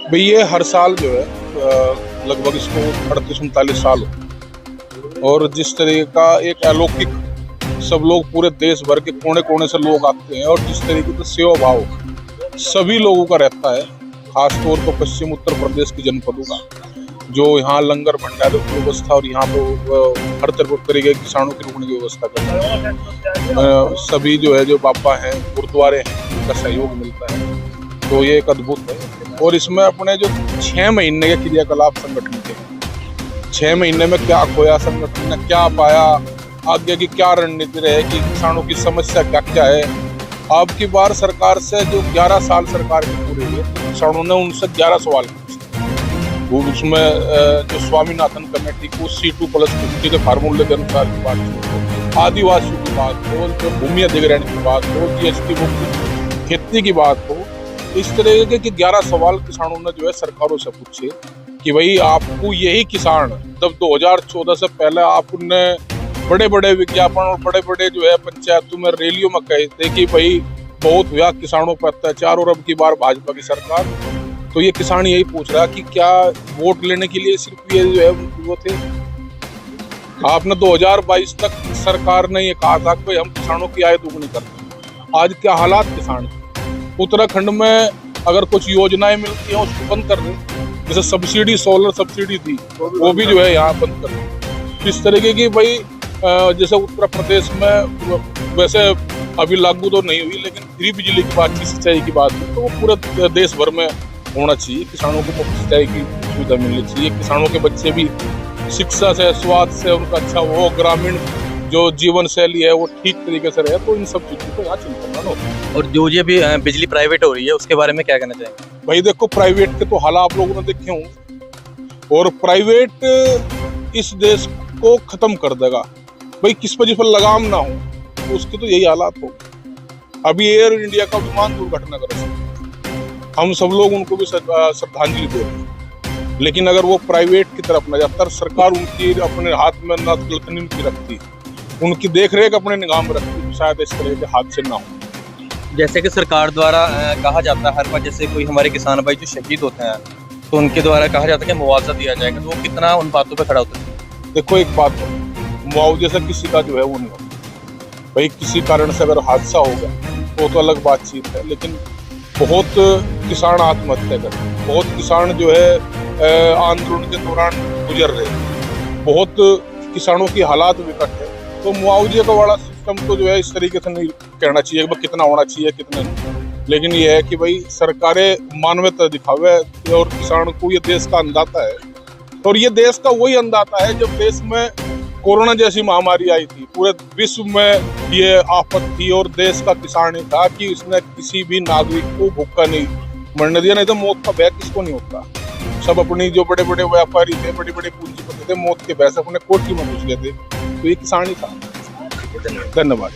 भाई ये हर साल जो है लगभग इसको 38-39 साल हो, और जिस तरीके का एक अलौकिक सब लोग पूरे देश भर के कोने कोने से लोग आते हैं, और जिस तरीके से सेवा भाव सभी लोगों का रहता है, खासतौर पर पश्चिम उत्तर प्रदेश के जनपदों का, जो यहाँ लंगर भंडारे की व्यवस्था और यहाँ पर हर तरीके के किसानों की रुकने की व्यवस्था करते हैं। सभी जो है जो बाबा हैं, गुरुद्वारे हैं, उनका सहयोग मिलता है, तो ये एक अद्भुत है। और इसमें अपने जो 6 महीने के क्रियाकलाप संगठन के, 6 महीने में क्या खोया संगठन ने, क्या पाया, आगे की क्या रणनीति रहेगी, किसानों की समस्या क्या क्या है। अब की बार सरकार से जो 11 साल सरकार की पूरी हुई, किसानों ने उनसे 11 सवाल पूछे। उसमें जो स्वामीनाथन कमेटी को C2+50 के फार्मूले के अनुसार की बात हो, आदिवासियों की बात हो, जो भूमि अधिग्रहण की बात हो, GST मुक्त खेती की बात हो, इस तरह के 11 सवाल किसानों ने जो है सरकारों से पूछे कि भाई आपको यही किसान, जब 2014 से पहले आपने बड़े बड़े विज्ञापन और बड़े बड़े जो है पंचायतों में रैलियों में कहे थे कि भाई बहुत हुआ किसानों पर अत्याचार, और अब की बार भाजपा की सरकार, तो ये किसान यही पूछ रहा है कि क्या वोट लेने के लिए सिर्फ ये जो है वो थे। आपने 2022 तक सरकार ने ये कहा था कि भाई हम किसानों की आय दोगुनी करते। आज क्या हालात किसान, उत्तराखंड में अगर कुछ योजनाएं मिलती हैं उसको बंद कर दें, जैसे सब्सिडी, सोलर सब्सिडी थी, वो भी जो है यहाँ बंद कर दें। इस तरीके की भाई जैसे उत्तर प्रदेश में वैसे अभी लागू तो नहीं हुई, लेकिन फ्री बिजली की बात की, सिंचाई की बात की, तो वो पूरे देश भर में होना चाहिए। किसानों को मुफ्त सिंचाई की सुविधा मिलनी चाहिए, किसानों के बच्चे भी शिक्षा से, स्वास्थ्य से उनका अच्छा हो, ग्रामीण जो जीवन शैली है वो ठीक तरीके से रहे, तो इन सब चीजों को यहाँ चिंता न हो। और जो ये भी बिजली प्राइवेट हो रही है उसके बारे में क्या कहना चाहेंगे? भाई देखो, प्राइवेट के तो हालात आप लोगों ने देखे होंगे, और प्राइवेट इस देश को खत्म कर देगा। भाई किस पर जिस पर लगाम ना हो, तो उसके तो यही हालात हो। अभी एयर इंडिया का विमान दुर्घटनाग्रस्त, हम सब लोग उनको भी श्रद्धांजलि दे रहे हैं, लेकिन अगर वो प्राइवेट की तरफ न जाता, सरकार उनकी अपने हाथ में न गलतनी उनकी रखती, उनकी देख रेख अपने निगाह में रखती, तो शायद इस तरह के हादसे ना हो। जैसे कि सरकार द्वारा कहा जाता है हर बार, जैसे कोई हमारे किसान भाई जो शहीद होते हैं तो उनके द्वारा कहा जाता है कि मुआवजा दिया जाएगा, तो वो कितना उन बातों पे खड़ा होता है? देखो एक बात है, मुआवजे से किसी का जो है वो नहीं होता। भाई किसी कारण से अगर हादसा होगा तो अलग बातचीत है, लेकिन बहुत किसान आत्महत्या करते हैं, बहुत किसान जो है आंदोलन के दौरान गुजर रहे हैं, बहुत किसानों की हालात विकट है। तो मुआवजे का वाला सिस्टम तो जो है इस तरीके से नहीं कहना चाहिए कि कितना होना चाहिए कितना नहीं, लेकिन ये है कि भाई सरकारें मानवता दिखावे, और किसान को ये देश का अन्नदाता है, और ये देश का वही अन्नदाता है। जब देश में कोरोना जैसी महामारी आई थी, पूरे विश्व में ये आफत थी, और देश का किसान ही था कि उसने किसी भी नागरिक को भूखा नहीं मरने दिया। नहीं तो मौत का भय किसको नहीं होता। सब अपनी जो बड़े बड़े व्यापारी थे, बड़े बड़े पूंजीपति थे, मौत के भय से अपने कोठी में घुस गए थे, तो ये किसान ही था। धन्यवाद।